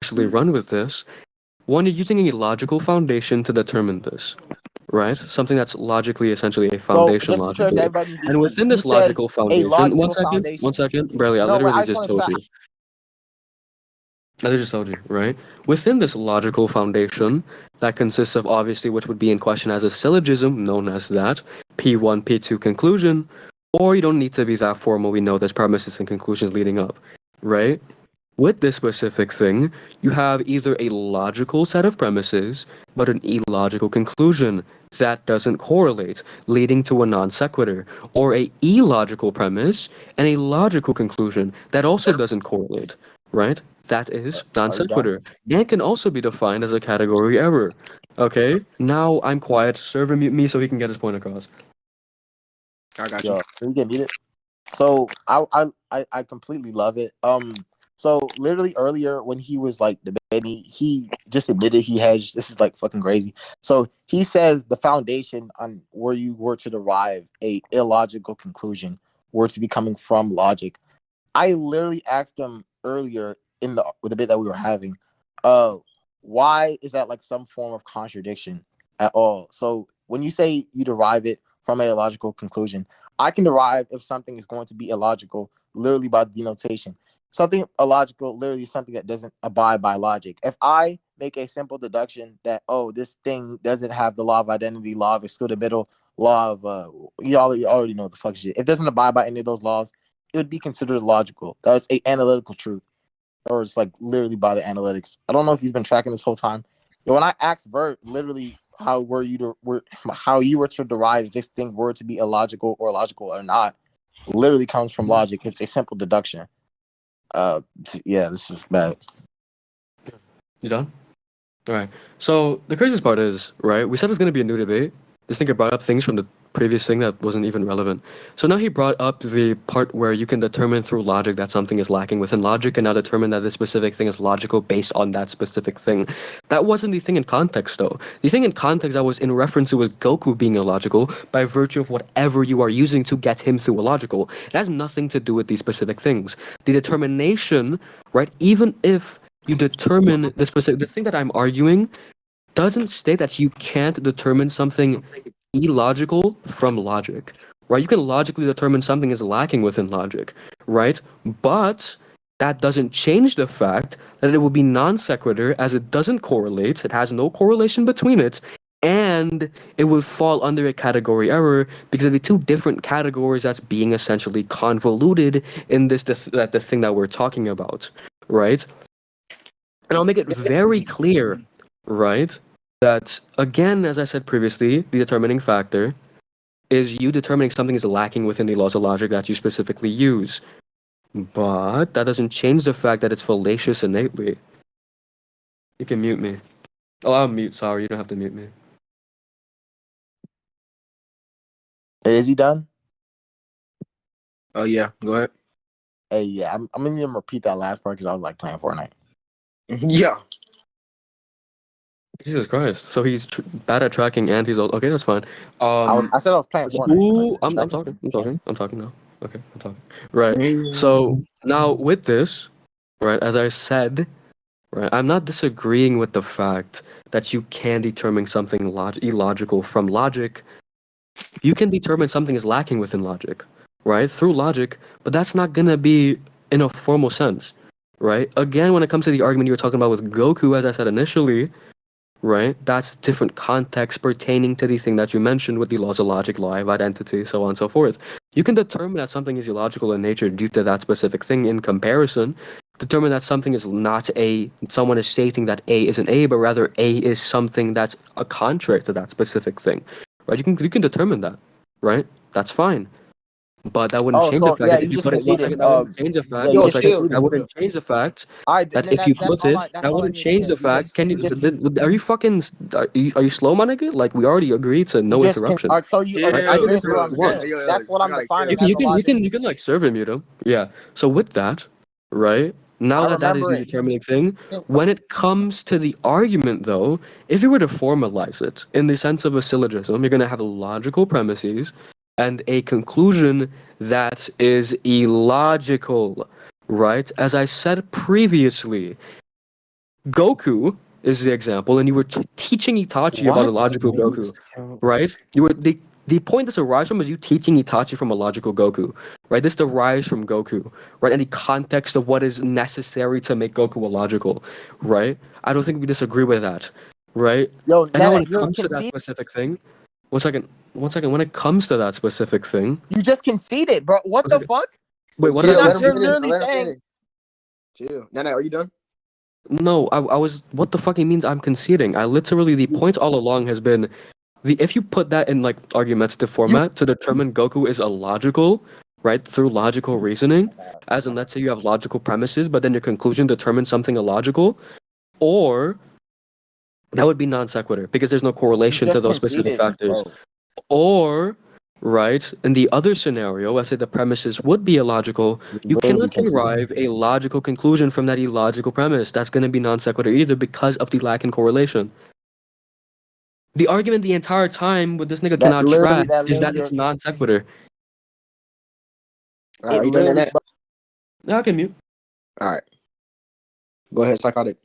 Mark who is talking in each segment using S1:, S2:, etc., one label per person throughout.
S1: actually run with this, one, you're using a logical foundation to determine this, right? Something that's logically, essentially a
S2: So
S1: foundation
S2: just to be clear to
S1: logically.
S2: everybody in
S1: And
S2: DC,
S1: within
S2: he
S1: this
S2: says
S1: logical
S2: a
S1: foundation,
S2: logical
S1: one
S2: foundation.
S1: second, Bradley, I
S2: No, wait,
S1: literally
S2: I just
S1: just
S2: want to
S1: told
S2: try.
S1: you. I literally just told you, right? Within this logical foundation, that consists of obviously which would be in question as a syllogism, known as that, P1, P2 conclusion, or you don't need to be that formal, we know there's premises and conclusions leading up, right? With this specific thing, you have either a logical set of premises, but an illogical conclusion that doesn't correlate, leading to a non sequitur, or a illogical premise and a logical conclusion that also doesn't correlate, right? That is non
S2: Are you done?
S1: sequitur, and can also be defined as a category error. Okay, now I'm quiet. Server mute me so he can get his point across.
S3: I got you.
S2: Yo, can you get muted? So I completely love it. So literally earlier when he was like debating, he just admitted he hedged. This is like fucking crazy. So he says the foundation on where you were to derive a illogical conclusion were to be coming from logic. I literally asked him earlier in the debate that we were having, why is that like some form of contradiction at all? So when you say you derive it from a illogical conclusion, I can derive if something is going to be illogical literally by denotation. Something illogical literally is something that doesn't abide by logic. If I make a simple deduction that this thing doesn't have the law of identity, law of excludable, law of you already know what the fuck shit. If it doesn't abide by any of those laws, it would be considered logical. That's a analytical truth, or it's like literally by the analytics. I don't know if he's been tracking this whole time. But when I asked Vert, literally how you were to derive if this thing were to be illogical or logical or not, literally comes from logic. It's a simple deduction. Yeah, this is bad.
S1: You done? All right. So the craziest part is, right? We said it's going to be a new debate. This nigga brought up things from the previous thing that wasn't even relevant. So now he brought up the part where you can determine through logic that something is lacking within logic, and now determine that this specific thing is logical based on that specific thing. That wasn't the thing in context, though. The thing in context that was in reference to was Goku being illogical by virtue of whatever you are using to get him through illogical. It has nothing to do with these specific things. The determination, right? Even if you determine the thing that I'm arguing doesn't state that you can't determine something illogical from logic, right? You can logically determine something is lacking within logic, right? But that doesn't change the fact that it will be non sequitur as it doesn't correlate, it has no correlation between it, and it would fall under a category error because of the two different categories that's being essentially convoluted in the thing that we're talking about, right? And I'll make it very clear, right, that again, as I said previously, the determining factor is you determining something is lacking within the laws of logic that you specifically use. But that doesn't change the fact that it's fallacious innately. You can mute me. Oh, I'll mute, sorry, you don't have to mute me.
S2: Hey, is he done?
S3: Oh yeah, go ahead.
S2: Hey, yeah, I'm gonna need him to repeat that last part because I was like playing Fortnite.
S3: Yeah.
S1: Jesus Christ. So he's bad at tracking and he's old. Okay, that's fine.
S2: I said I was playing Fortnite.
S1: Ooh, I'm talking now. Okay, I'm talking. Right. So now with this, right, as I said, right, I'm not disagreeing with the fact that you can determine something illogical from logic. You can determine something is lacking within logic, right, through logic, but that's not gonna be in a formal sense, right? Again, when it comes to the argument you were talking about with Goku, as I said initially, right? That's different context pertaining to the thing that you mentioned with the laws of logic, law of identity, so on and so forth. You can determine that something is illogical in nature due to that specific thing in comparison. Determine that something is not A, someone is stating that A isn't A, but rather A is something that's a contrary to that specific thing, right? You can determine that, right? That's fine. But that wouldn't change the
S2: So
S1: fact
S2: yeah,
S1: that if
S2: you
S1: you
S2: just
S1: put it, one
S2: conceded.
S1: second, that wouldn't change the fact,
S2: You
S1: one
S2: just
S1: second,
S2: conceded.
S1: that wouldn't change the fact
S2: All right,
S1: that
S2: then
S1: if you
S2: that's
S1: put
S2: all
S1: it, that
S2: I
S1: wouldn't
S2: need to
S1: change
S2: hear.
S1: the fact. Can you? Are you fucking? Are you slow, my nigga? Like we already agreed to no interruption.
S2: All right, so you
S1: Right? I did
S2: here's
S1: this
S2: what I'm
S1: once.
S2: saying. That's what
S3: I
S2: I'm
S3: gotta
S2: defining
S3: kill.
S2: as a logic.
S1: You can like serve and mute him. Yeah. So with that, right now
S2: I
S1: that is
S2: remember
S1: the
S2: it.
S1: determining thing. When it comes to the argument, though, if you were to formalize it in the sense of a syllogism, you're gonna have logical premises and a conclusion that is illogical, right? As I said previously, Goku is the example, and you were teaching Itachi about a
S2: What?
S1: logical Goku, right? You were the point this arises from is you teaching Itachi from a logical Goku, right? This derives from Goku, right? And the context of what is necessary to make Goku illogical, right? I don't think we disagree with that, right?
S2: Yo,
S1: And now when
S2: Nana,
S1: it
S2: you're
S1: comes to that
S2: conceding.
S1: specific thing, one second, one second. When it comes to that specific thing,
S2: You just conceded, bro. What
S1: one
S2: the
S1: second.
S2: fuck?
S1: Wait, what did
S2: You're
S1: I
S3: Chill, let
S2: not.
S3: him
S2: You're
S1: concede?
S3: finish.
S2: literally
S3: Let him
S2: saying.
S3: finish. Chill. Nana, are you done?
S1: No, I was. What the fuck he means? I'm conceding. I literally the point all along has been the if you put that in like argumentative
S2: You.
S1: format to determine Goku is illogical, right? Through logical reasoning, as in let's say you have logical premises, but then your conclusion determines something illogical, or that would be non sequitur because there's no
S2: You
S1: correlation to
S2: just
S1: those specific
S2: conceded,
S1: factors.
S2: bro.
S1: Or right, in the other scenario, let's say the premises would be illogical,
S2: You
S1: you
S2: literally
S1: cannot
S2: conceded.
S1: derive a logical conclusion from that illogical premise. That's going to be non sequitur either because of the lack in correlation. The argument the entire time with this nigga
S2: That
S1: cannot
S2: literally.
S1: track
S2: That
S1: is
S2: literally.
S1: that it's non sequitur.
S3: All right,
S2: It
S3: are you done,
S2: literally.
S3: Nana?
S2: Bro,
S1: Yeah, I can mute.
S3: All right. Go ahead, psychotic.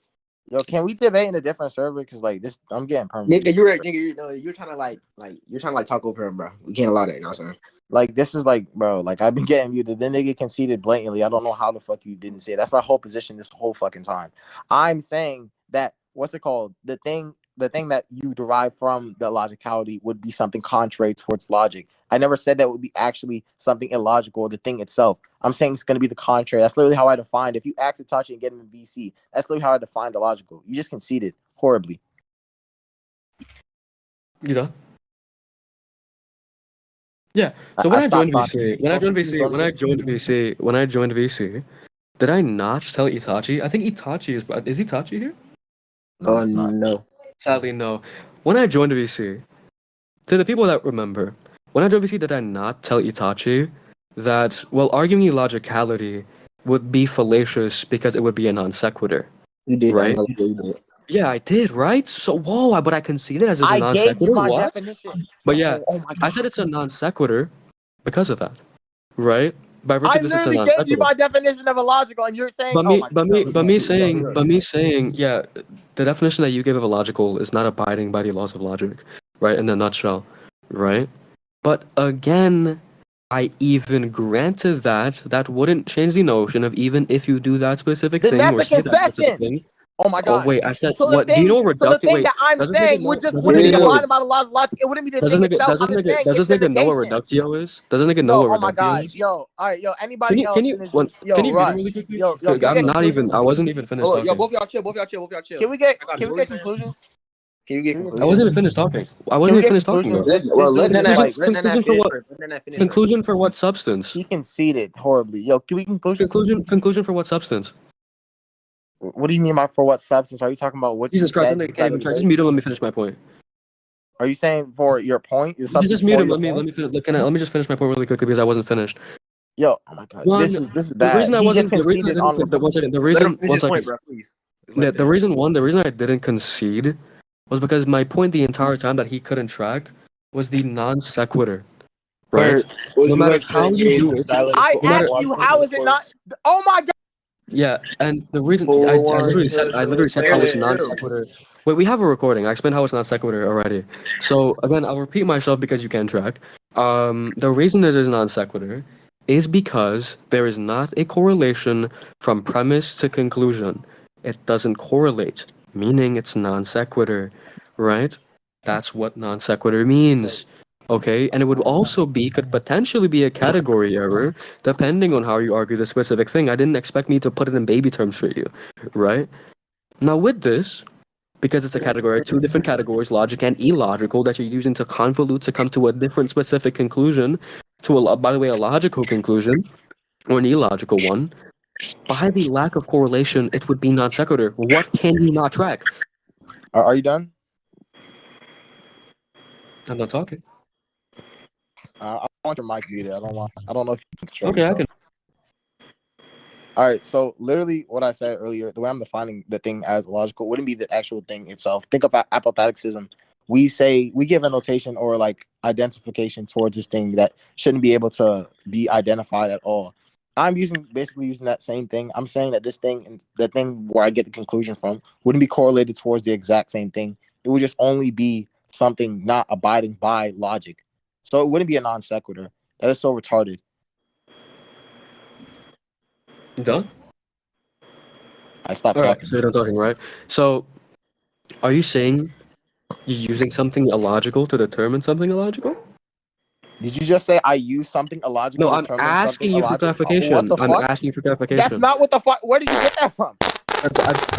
S2: yo, can we debate in a different server? Because like this, I'm getting permanently.
S3: Nigga, you're right, nigga. You're trying to you're trying to talk over him, bro. We can't allow that. You know what I'm saying?
S2: Like this is like, bro. Like I've been getting muted. The nigga conceded blatantly. I don't know how the fuck you didn't say it. That's my whole position this whole fucking time. I'm saying that what's it called? The thing that you derive from the logicality would be something contrary towards logic. I never said that would be actually something illogical. The thing itself. I'm saying it's going to be the contrary. That's literally how I defined. If you ask to touch and get him in VC, that's literally how I defined the logical. You just conceded horribly.
S1: You know? Yeah. So when
S2: I
S1: I joined
S2: stopped talking.
S1: VC,
S2: Social cues don't exist.
S1: when I joined VC, did I not tell Itachi? I think Itachi is Itachi here?
S2: No, it's not.
S3: No.
S1: Sadly, no. When I joined VC, to the people that remember, when I joined VC, did I not tell Itachi that, well, arguing illogicality would be fallacious because it would be a non sequitur,
S3: You did. I ain't
S1: right?
S3: gonna lie, you did.
S1: Yeah, I did, right? So, whoa, but I conceded as a
S2: I
S1: non
S2: gave you
S1: sequitur.
S2: my
S1: What?
S2: definition.
S1: But yeah,
S2: Yo, oh my
S1: I
S2: god.
S1: said it's a non sequitur because of that, right? By virtue
S2: I
S1: of this, it's a
S2: literally
S1: non
S2: gave you
S1: sequitur.
S2: my definition of illogical, and you're saying,
S1: But
S2: "Oh
S1: me,
S2: my
S1: but me,
S2: no,
S1: but me
S2: yo,
S1: saying,
S2: you're
S1: but me
S2: insane."
S1: saying, yeah, the definition that you gave of illogical is not abiding by the laws of logic, right? In a nutshell, right? But again, I even granted that that wouldn't change the notion of even if you do that specific
S2: Then
S1: thing
S2: that's
S1: or
S2: a
S1: say that specific
S2: concession.
S1: thing.
S2: Oh my
S1: Oh
S2: god.
S1: wait, I said
S2: So the
S1: what? Do you
S2: thing,
S1: know what
S2: so the
S1: reductive?
S2: thing
S1: Wait,
S2: that I'm
S1: does this nigga
S2: saying
S1: know?
S2: would just
S1: Does this
S2: wouldn't
S1: nigga
S2: be
S1: know
S3: Chill.
S1: what?
S2: abiding by the laws of logic. It wouldn't be the
S1: Does this
S2: thing
S1: nigga?
S2: itself.
S1: Does this
S2: I'm just
S1: nigga?
S2: saying
S1: Does
S2: it's
S1: this
S2: the
S1: nigga know what
S2: negation.
S1: reductio is? Does this nigga know
S2: Yo,
S1: what
S2: oh my
S1: reductio
S2: god,
S1: is?
S2: yo, all right, yo, anybody
S1: Can
S2: else
S1: you
S2: in this
S1: one?
S2: just yo
S1: Can you read it really
S2: rush,
S1: quickly?
S2: yo,
S1: 'Cause
S2: can we
S1: I'm
S2: get
S1: not even.
S2: conclusions?
S1: I wasn't even finished
S3: Hold on, yo,
S1: talking.
S3: both y'all chill. Both y'all chill. Both y'all chill.
S2: Can we get
S3: I got
S2: can
S3: it.
S2: we
S3: What were you
S2: get
S3: saying?
S2: conclusions?
S3: Can you get
S2: Can we get
S1: I wasn't
S3: conclusions?
S1: even finished talking. I
S2: Can
S1: wasn't
S2: we
S1: even
S2: get
S1: finished talking
S2: conclusions?
S1: though.
S3: Well, let
S2: This
S3: Nana
S2: is like
S3: let Nana
S1: Conclusion for
S3: finish
S1: what?
S3: first. Let Nana finish first.
S1: Conclusion for what substance?
S2: he conceded horribly. Yo, can we conclusions?
S1: Conclusion for what substance?
S2: What do you mean by for what substance? Are you talking about what you
S1: Jesus Christ, that
S2: said
S1: nigga can't
S2: inside of
S1: even
S2: the
S1: try. Just
S2: debate?
S1: mute him. Let me finish my point.
S2: Are you saying for your point, the substance
S1: Just mute
S2: for
S1: him.
S2: your
S1: Let
S2: point?
S1: me finish. Let me just finish my point really quickly because I wasn't finished.
S2: Yo, oh my god,
S1: One,
S2: this is
S1: the
S2: bad.
S1: reason I
S2: He just
S1: wasn't, the reason I
S2: conceded
S1: didn't,
S2: on.
S1: the, one second, the
S3: Let him
S1: reason,
S3: finish
S1: one
S3: his point,
S1: second,
S3: bro. Please. Just let him
S1: the
S3: finish.
S1: reason I didn't concede was because my point the entire time that he couldn't track was the non sequitur, right?
S4: Where would
S1: No
S4: you
S1: matter
S4: like to
S1: how you
S4: engage
S1: do
S4: in
S1: it,
S2: I
S1: no matter,
S2: asked you, how is it not? Oh my god.
S1: yeah, and the reason I
S4: One
S1: I literally said how it's non
S3: Chill.
S1: sequitur. Wait, we have a recording. I explained how it's non sequitur already. So again, I'll repeat myself because you can track. The reason it is non sequitur is because there is not a correlation from premise to conclusion. It doesn't correlate, meaning it's non sequitur, right? That's what non sequitur means. Okay, and it would also be could potentially be a category error depending on how you argue the specific thing. I didn't expect me to put it in baby terms for you, right? Now with this, because it's a category, two different categories, logic and illogical, that you're using to convolute to come to a different specific conclusion, by the way, a logical conclusion or an illogical one. By the lack of correlation, it would be non sequitur. What can you not track?
S2: Are you done?
S1: I'm not talking.
S2: I want your mic muted. I don't know if you can control
S1: Okay, I
S2: yourself.
S1: can.
S2: All right, so literally what I said earlier, the way I'm defining the thing as logical wouldn't be the actual thing itself. Think about apotheticism. We say we give a notation or like identification towards this thing that shouldn't be able to be identified at all. I'm basically using that same thing. I'm saying that this thing and the thing where I get the conclusion from wouldn't be correlated towards the exact same thing. It would just only be something not abiding by logic. So it wouldn't be a non sequitur. That is so retarded.
S1: You done?
S2: I stopped
S1: All right,
S2: talking.
S1: so you're done talking, right? So, are you saying you're using something illogical to determine something illogical?
S2: Did you just say I use something illogical
S1: No,
S2: to
S1: I'm
S2: determine something
S1: asking you for
S2: illogical? What
S1: clarification.
S2: the
S1: I'm
S2: fuck?
S1: asking you for
S2: That's
S1: clarification.
S2: not what the fuck. Where did you get that from?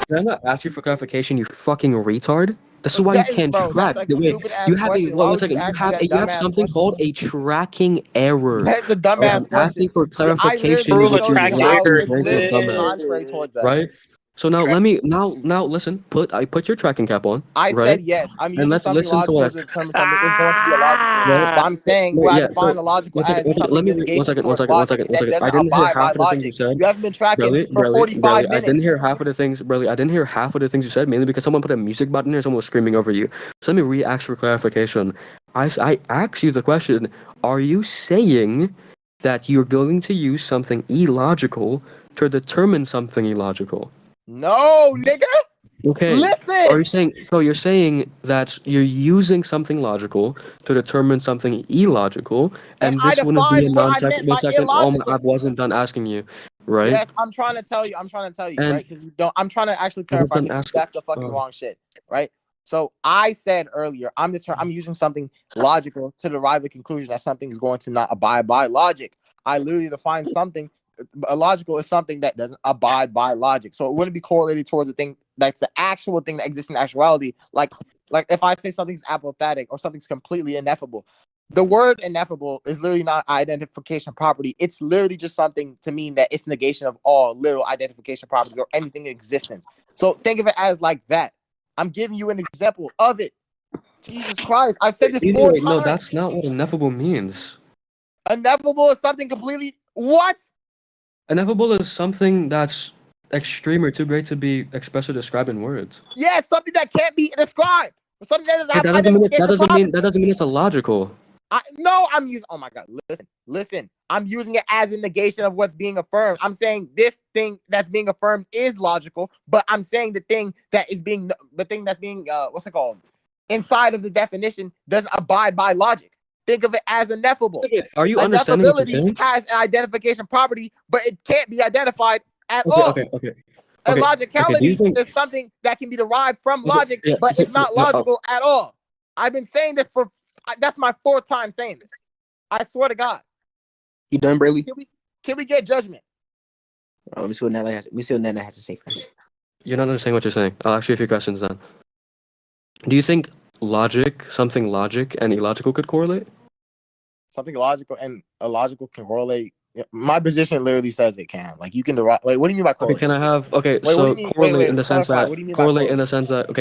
S1: Did I not ask you for clarification, you fucking retard? This is why you
S2: That is,
S1: can't
S2: bro. That's
S1: track.
S2: a
S1: The way
S2: stupid ass
S1: you have a
S2: question.
S1: well,
S2: Why
S1: one
S2: would you
S1: second.
S2: ask me that
S1: You have
S2: dumbass
S1: something
S2: question?
S1: called a tracking error.
S2: That's a
S1: Right?
S2: dumbass
S1: I'm
S2: question.
S1: asking for
S2: I literally
S1: clarification,
S4: Prove
S2: just
S4: a
S1: which
S2: showed
S1: is
S2: you
S4: tracking
S1: why
S2: how
S1: your
S4: error
S2: it's
S1: answer is
S2: literally
S1: dumbass,
S2: contrary towards that.
S1: right? So now
S4: Track.
S1: let me now listen. Put your tracking cap on,
S2: I
S1: right?
S2: said yes. I'm
S1: And
S2: using
S1: let's
S2: something
S1: listen to what
S2: logical
S1: I
S2: to determine something is going to be illogical.
S1: right.
S2: But I'm saying
S1: Wait,
S2: what I
S1: yeah.
S2: define
S1: So
S2: illogical as is
S1: let
S2: something
S1: me
S2: in
S1: one
S2: negation
S1: second,
S2: towards logic
S1: one
S2: that
S1: second. I
S2: doesn't
S1: didn't hear
S2: abide by
S1: half of the things you
S2: logic.
S1: said.
S2: You haven't been tracking for 45
S1: I didn't
S2: minutes.
S1: hear half of the things, Briley. I didn't hear half of the things you said, mainly because someone put a music button here, someone was screaming over you. So let me re-ask for clarification. I asked you the question, are you saying that you're going to use something illogical to determine something illogical?
S2: No, nigga.
S1: Okay. Are
S2: Listen.
S1: you saying so you're saying that you're using something logical to determine something illogical,
S2: And
S1: and
S2: I
S1: this wouldn't be
S2: defined
S1: a
S2: what I
S1: non-second
S2: meant
S1: one
S2: by
S1: second. Oh my, I
S2: illogical.
S1: wasn't done asking you, right?
S2: Yes, I'm trying to tell you. I'm trying to tell you,
S1: And
S2: right? Because you don't. I'm trying to actually
S1: I was
S2: clarify
S1: done
S2: because
S1: asking.
S2: that's the fucking wrong shit, right? So I said earlier, I'm using something logical to derive a conclusion that something is going to not abide by logic. I literally define something. Illogical is something that doesn't abide by logic, so it wouldn't be correlated towards a thing that's the actual thing that exists in actuality. Like if I say something's apathetic or something's completely ineffable, the word ineffable is literally not identification property. It's literally just something to mean that it's negation of all literal identification properties or anything in existence. So think of it as like that. I'm giving you an example of it. Jesus Christ. I've said this four
S1: Wait, no,
S2: times.
S1: that's not what ineffable means.
S2: Ineffable is something completely what?
S1: Ineffable is something that's extreme or too great to be expressed or described in words.
S2: Yeah, something that can't be described. Something that doesn't
S1: But
S2: have identification property.
S1: that doesn't mean it's illogical.
S2: I'm using. Oh my god! Listen. I'm using it as a negation of what's being affirmed. I'm saying this thing that's being affirmed is logical, but I'm saying the thing that's being what's it called inside of the definition doesn't abide by logic. Think of it as ineffable.
S1: Are you understanding what you're
S2: Ineffability
S1: saying?
S2: has an identification property, but it can't be identified at
S1: Okay,
S2: all.
S1: okay, okay,
S2: And
S1: okay. Do you
S2: logicality
S1: think?
S2: is something that can be derived from
S1: Okay,
S2: logic,
S1: yeah.
S2: but it's not
S1: No,
S2: logical at all. I've been saying this that's my fourth time saying this. I swear to God.
S3: You done, Braylee?
S2: Can we get judgment?
S3: Let me see what NatNat has to say first.
S1: you're not understanding what you're saying. I'll ask you a few questions then. Do you think something logic and illogical could correlate?
S2: Something logical and illogical can correlate. My position literally says it can. Like you can derive. Wait, what do you mean by
S1: Okay,
S2: correlate?
S1: can I have okay?
S2: Wait, what do
S1: So
S2: you mean?
S1: correlate in the sense
S2: Clarify.
S1: that
S2: What do you mean by correlate?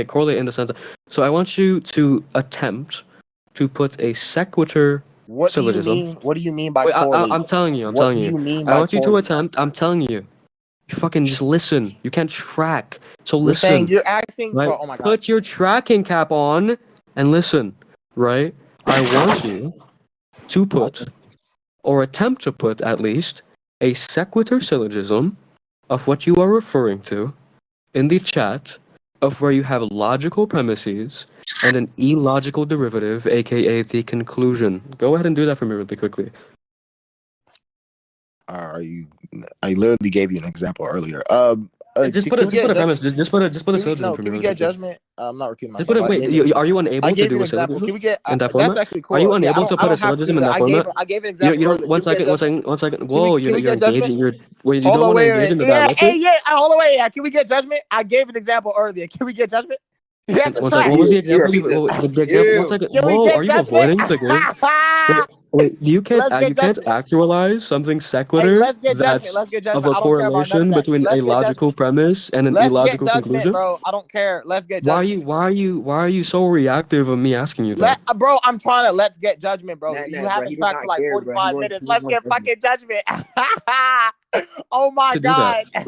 S1: correlate in the sense that. So I want you to attempt to put a sequitur
S2: What do you
S1: syllogism.
S2: mean? What do you mean by
S1: Wait,
S2: correlate?
S1: I'm telling you.
S2: What do you mean
S1: I
S2: by
S1: want you to
S2: correlate?
S1: attempt. I'm telling you. You fucking just listen. You can't track. So
S2: You're saying
S1: listen,
S2: you're asking,
S1: right?
S2: bro. Oh my god.
S1: Put your tracking cap on and listen, right? I want you to put, or attempt to put at least, a sequitur syllogism of what you are referring to in the chat of where you have logical premises and an illogical derivative, aka the conclusion. Go ahead and do that for me really quickly.
S2: Are you? I literally gave you an example earlier.
S1: Just
S2: Can we
S1: put
S2: get
S1: a premise.
S2: judgment?
S1: Just put a
S2: Can we
S1: syllogism
S2: no?
S1: for me
S2: Can we
S1: really
S2: get
S1: quickly.
S2: judgment? I'm not repeating
S1: Just put
S2: myself.
S1: it. Wait, are you
S2: I
S1: unable to
S2: gave you
S1: do
S2: an
S1: a
S2: example.
S1: syllogism
S2: Can we get
S1: in that
S2: that's
S1: format?
S2: actually
S1: Are you
S2: cool. Yeah,
S1: unable to
S2: I
S1: put a
S2: don't have to
S1: syllogism
S2: do
S1: in
S2: that.
S1: that format?
S2: I gave an example
S1: You don't.
S2: earlier. Can we get judgment?
S1: One second. Whoa,
S2: Can we
S1: you're
S2: get judgment?
S1: engaging. You
S2: Hold
S1: don't
S2: on,
S1: want to
S2: wait a
S1: engage
S2: minute.
S1: in the
S2: Yeah,
S1: dialectic.
S2: hey, yeah. Hold on, wait. Yeah. Can we get judgment? I gave an example earlier. Can we get judgment? That's a
S1: One second.
S2: track.
S1: What was the
S3: You
S1: example?
S3: already just
S1: The example. One
S3: you.
S1: second.
S2: Can we
S1: Whoa, are
S2: get
S1: you
S2: judgment?
S1: avoiding the game? Wait,
S2: Let's get
S1: you can't
S2: judgment.
S1: actualize something
S2: Hey,
S1: sequitur
S2: let's get judgment.
S1: that's
S2: Let's get
S1: of
S2: judgment.
S1: a
S2: I don't care about none of
S1: correlation
S2: that.
S1: between a
S2: Let's get
S1: logical
S2: judgment.
S1: premise and an
S2: Let's get
S1: illogical
S2: judgment,
S1: conclusion?
S2: bro. I don't care. Let's get judgment.
S1: Why are you so reactive of me asking you that?
S2: Bro, I'm trying to let's get judgment, bro. You
S3: NatNat, bro.
S2: haven't
S3: He does
S2: tracked for
S3: not
S2: like
S3: care, bro. He
S2: 45
S3: wants
S2: minutes.
S3: he just
S2: Let's
S3: wants
S2: get
S3: judgment.
S2: fucking judgment. Oh my
S1: To do that,
S2: god.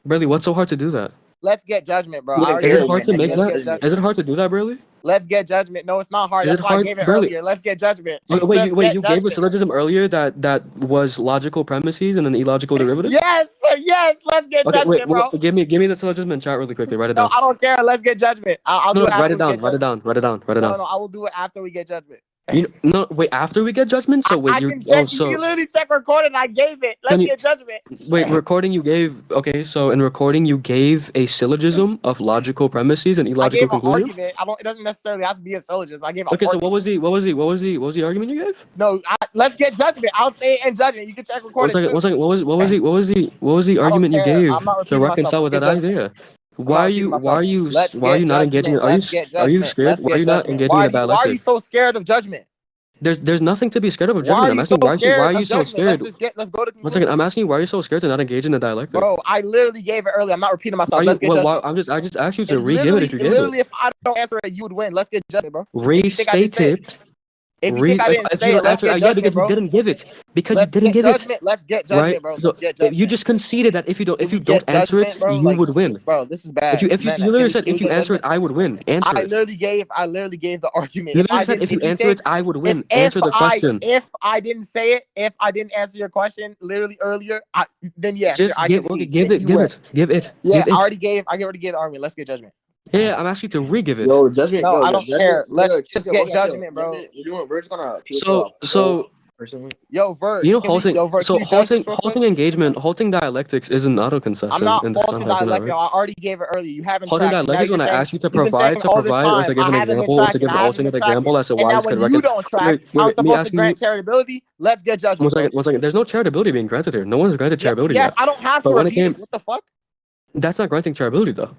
S1: Bradley, what's so hard to do that?
S2: Let's get judgment, bro.
S3: He
S2: I
S3: doesn't
S2: already
S1: Is it
S3: care,
S2: told
S1: hard
S2: you.
S1: to
S3: NatNat. He
S1: make
S3: wants
S2: Let's
S1: that?
S2: get
S3: judgment.
S1: Is
S2: judgment.
S1: it hard to do that, Bradley?
S2: Let's get judgment. No, it's not hard.
S1: Is
S2: That's
S1: it
S2: why I
S1: hard?
S2: gave it
S1: Barely.
S2: earlier. Let's get judgment.
S1: Oh,
S2: Let's
S1: wait,
S2: get
S1: you gave a
S2: judgment.
S1: syllogism earlier that was logical premises and an illogical derivative?
S2: Yes, yes. Let's get
S1: Okay, wait,
S2: judgment, bro.
S1: give me the syllogism in chat really quickly. Write it
S2: No,
S1: down.
S2: I don't care. Let's get judgment. I'll
S1: No,
S2: do it
S1: write
S2: after
S1: it
S2: we
S1: down.
S2: get
S1: Write it
S2: judgment.
S1: down. Write it down. Write it
S2: No,
S1: down.
S2: no, I will do it after we get judgment.
S1: No, wait. After we get judgment, so wait,
S2: I
S1: you.
S2: can
S1: Oh,
S2: check. You
S1: so
S2: can literally check recording. I gave it.
S1: can
S2: Let's
S1: you
S2: get judgment.
S1: wait? Recording you gave. Okay, so in recording you gave a syllogism of logical premises and
S2: I
S1: illogical
S2: gave an
S1: conclusions.
S2: argument. I don't. It doesn't necessarily have to be a syllogism. I gave an
S1: Okay, so
S2: argument.
S1: what was the argument you gave?
S2: No, let's get judgment. I'll say it in judgment. You can check
S1: One
S2: recording
S1: second.
S2: too.
S1: One second. What was the
S2: I don't
S1: argument you
S2: care. I'm
S1: gave
S2: not
S1: to
S2: repeating myself.
S1: reconcile
S2: Let's
S1: with
S2: get
S1: that
S2: judgment.
S1: idea?
S2: I'm not repeating myself. Let's
S1: Why are
S2: get
S1: you not engaging?
S2: judgment. Let's get
S1: Are you
S2: judgment.
S1: scared?
S2: Let's
S1: Why are
S2: get
S1: you not
S2: judgment.
S1: engaging in a
S2: Why are you
S1: dialectic?
S2: so scared of judgment?
S1: There's nothing to be scared of
S2: Why are
S1: judgment. I'm
S2: you
S1: asking
S2: so
S1: why
S2: scared
S1: are you
S2: of
S1: so
S2: judgment?
S1: scared?
S2: Let's go to
S1: One second. I'm
S2: conclusions.
S1: asking you why are you so scared to not engage in a dialectic?
S2: Bro, I literally gave it earlier. I'm not repeating
S1: Why
S2: myself.
S1: are you?
S2: Let's get judgment.
S1: I just asked you to
S2: It
S1: re-give it
S2: literally,
S1: if you gave it.
S2: if I don't answer it, you would win. Let's get judgment, bro. If you think I didn't
S1: Restate
S2: say it.
S1: it.
S2: If you think I didn't
S1: If you
S2: say it,
S1: don't
S2: let's
S1: answer,
S2: get
S1: yeah,
S2: judgment,
S1: because you
S2: bro.
S1: didn't give it. Because you
S2: Let's
S1: didn't
S2: get
S1: give it.
S2: judgment. Let's get
S1: Right?
S2: judgment, bro.
S1: So
S2: Let's get
S1: if you
S2: judgment.
S1: just conceded that if
S2: Can
S1: you
S2: we
S1: don't
S2: get
S1: answer it,
S2: judgment, bro?
S1: you
S2: Like,
S1: would win.
S2: bro, this is bad.
S1: If you literally said if you answer it, I would win. Answer
S2: I
S1: it.
S2: literally gave the argument.
S1: You
S2: If I
S1: literally said
S2: didn't,
S1: if you
S2: if you
S1: answer
S2: think,
S1: it, I would win. Answer the question.
S2: if I didn't say it, if I didn't answer your question literally earlier, then yeah, sure,
S1: Just
S2: I
S1: give
S2: concede.
S1: give
S2: Then
S1: it,
S2: you
S1: give
S2: win.
S1: it, give it,
S2: Yeah,
S1: give it.
S2: I already gave the argument. Let's get judgment.
S1: Yeah, I'm asking you to re-give it.
S3: Yo, judgment.
S2: No,
S3: Yo,
S2: I don't
S3: judgment.
S2: care. Let's just get
S3: Watch out,
S2: judgment, bro.
S3: We're just gonna appeal to
S1: So
S3: a
S1: so
S3: whole personally.
S2: Yo, Vert,
S1: you know
S2: can you judge this real quick?
S1: halting engagement, halting dialectics is an auto
S2: I'm
S1: concession
S2: not
S1: in the
S2: faulting
S1: context,
S2: dialectic.
S1: right?
S2: I already gave it earlier. You haven't
S1: Halting
S2: tracked. And now
S1: dialectics
S2: you're
S1: when I
S2: saying
S1: ask you to
S2: you've been saying all this
S1: provide or
S2: time
S1: to give
S2: I
S1: an
S2: haven't been
S1: example or to
S2: tracking.
S1: give
S2: I
S1: an
S2: haven't been
S1: alternate
S2: tracking.
S1: example as to
S2: And
S1: why
S2: now
S1: this
S2: when
S1: could
S2: you
S1: reckon.
S2: don't track, I'm
S1: Me
S2: supposed to
S1: asking you
S2: grant charitability. Let's get judgment, bro.
S1: one second. There's no charitability being granted here. No one's granted
S2: Yeah,
S1: charitability
S2: yes,
S1: yet.
S2: I don't have to
S1: But when it
S2: repeat
S1: came,
S2: it. What the fuck?
S1: that's not granting charitability though.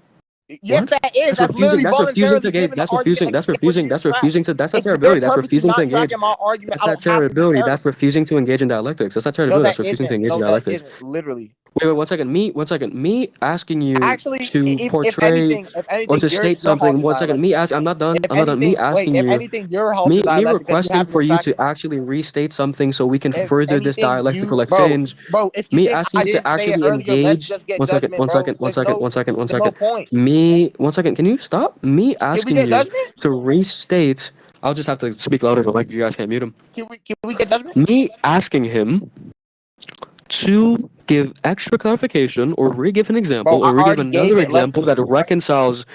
S2: Yes,
S1: What?
S2: that is. That's literally
S1: That's refusing
S2: voluntarily
S1: to engage.
S2: giving the argument
S1: That's
S2: again when
S1: refusing.
S2: you
S1: That's
S2: track.
S1: refusing to. That's not
S2: If you're
S1: charitability. That's
S2: purposely
S1: refusing to
S2: not
S1: engage.
S2: tracking my argument,
S1: That's
S2: I
S1: not
S2: don't have to be
S1: charitability.
S2: charitable.
S1: That's refusing to engage in dialectics. That's not
S2: No,
S1: charitability.
S2: that
S1: That's refusing to
S2: isn't.
S1: engage in
S2: No, that
S1: dialectics.
S2: isn't. Literally.
S1: Wait, 1 second. One second. Me asking you
S2: Actually,
S1: to portray
S2: if
S1: or
S2: anything,
S1: to state
S2: you're
S1: something.
S2: halting
S1: 1 second.
S2: dialectic.
S1: Me ask. I'm not done.
S2: If
S1: I'm not done. Me
S2: anything, wait.
S1: asking
S2: If
S1: you.
S2: anything, you're halting
S1: Me
S2: dialectic because you
S1: requesting
S2: haven't been
S1: for you
S2: tracking.
S1: to actually restate something so we can
S2: If
S1: further this
S2: anything,
S1: dialectical
S2: bro,
S1: exchange.
S2: if you
S1: Me
S2: think
S1: asking
S2: I
S1: you to
S2: didn't say it
S1: actually
S2: earlier, let's
S1: engage.
S2: just get
S1: 1 second.
S2: judgment, bro. There's no point.
S1: Me. 1 second. Can you stop? Me
S2: Can we
S1: asking
S2: get
S1: you
S2: judgment?
S1: to restate. I'll just have to speak louder, but like you guys can't mute him.
S2: Can we get judgment?
S1: Me asking him to give extra clarification or re-give an
S2: Bro,
S1: example
S2: I
S1: or re-give
S2: already gave
S1: another
S2: it. Let's.
S1: example that reconciles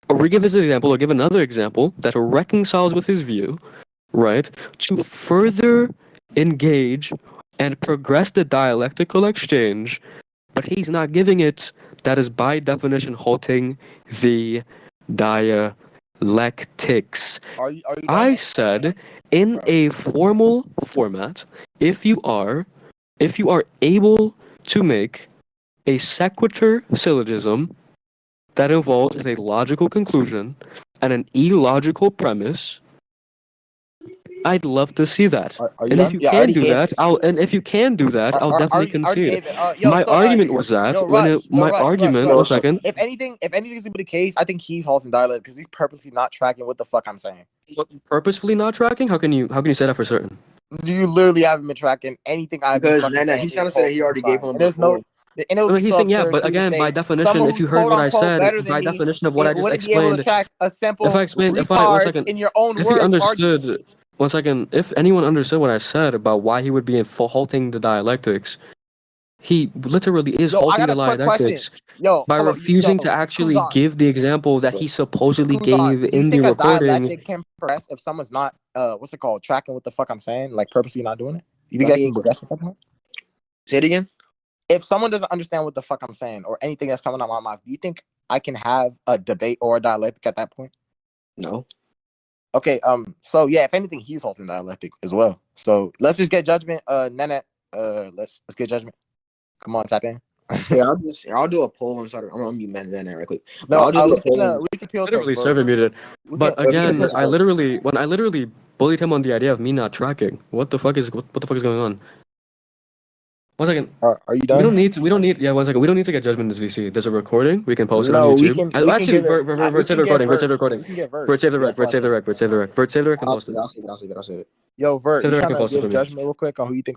S1: or re-give his example or give another example that reconciles with his view, right? To further engage and progress the dialectical exchange, but he's not giving it. That is by definition halting the dialectics.
S2: Are you done?
S1: I said in a formal format, if you are able to make a sequitur syllogism that involves a logical conclusion and an illogical premise, I'd love to see that.
S2: Are you
S1: And
S2: done?
S1: if you
S2: Yeah, I
S1: can
S2: already
S1: do
S2: gave
S1: that,
S2: it.
S1: I'll definitely
S2: Already
S1: concede.
S2: gave it.
S1: My argument was that one second.
S2: If anything is gonna be the case, I think he's halting dialect because he's purposely not tracking what the fuck I'm saying.
S1: Purposefully not tracking? How can you say that for certain?
S2: You literally haven't been tracking anything I've been
S3: Because
S2: fucking saying.
S3: he's trying to say that he already gave one
S2: and there's
S3: before.
S2: no. And it would
S1: I
S2: be
S1: mean, he's
S2: so
S1: saying, yeah,
S2: absurd
S1: but
S2: for you to
S1: again,
S2: say
S1: by definition,
S2: someone
S1: if
S2: who's
S1: you heard
S2: quote
S1: what I
S2: unquote
S1: said,
S2: better than
S1: by
S2: me,
S1: definition of what I
S2: it
S1: just
S2: wouldn't be able to
S1: explained,
S2: track a simple
S1: if I explained, one
S2: retard
S1: second,
S2: in your own
S1: if
S2: words.
S1: he understood, 1 second, if anyone understood what I said about why he would be halting the dialectics, he literally is halting the dialectics by refusing to actually give the example that he supposedly gave
S2: Do you
S1: in the
S2: think a
S1: recording.
S2: dialectic can progress if someone's not what's it called, tracking what the fuck I'm saying, like purposely not doing it? You think that can progress at that point?
S3: Say it again.
S2: If someone doesn't understand what the fuck I'm saying or anything that's coming out of my mouth, do you think I can have a debate or a dialectic at that point?
S3: No.
S2: Okay, so yeah, if anything, he's halting dialectic as well. So let's just get judgment. NatNat, let's get judgment. Come on, tap in.
S3: Yeah, I'll do a poll and start. I'm gonna be mad at that right quick.
S2: No,
S3: we
S2: can peel
S1: Literally server muted. But again, I literally bullied him on the idea of me not tracking. What the fuck is going on? 1 second.
S2: Are you done?
S1: We don't need. Yeah, 1 second. We don't need to get judgment in this VC. There's a recording. We can post it
S2: No,
S1: on
S2: we
S1: YouTube.
S2: can
S1: Actually,
S2: give it.
S1: Vert, save the recording. Vert, save the recording.
S2: We can get Vert.
S1: Vert, save the rec. Vert, save the rec. Vert, save the rec. Vert, save the rec. Can post it.
S3: I'll save it.
S2: Yo, Vert,
S1: Save
S2: you
S1: the rec
S2: trying
S1: and
S2: to
S1: post it for
S2: give
S1: me.
S2: judgment real quick on who you think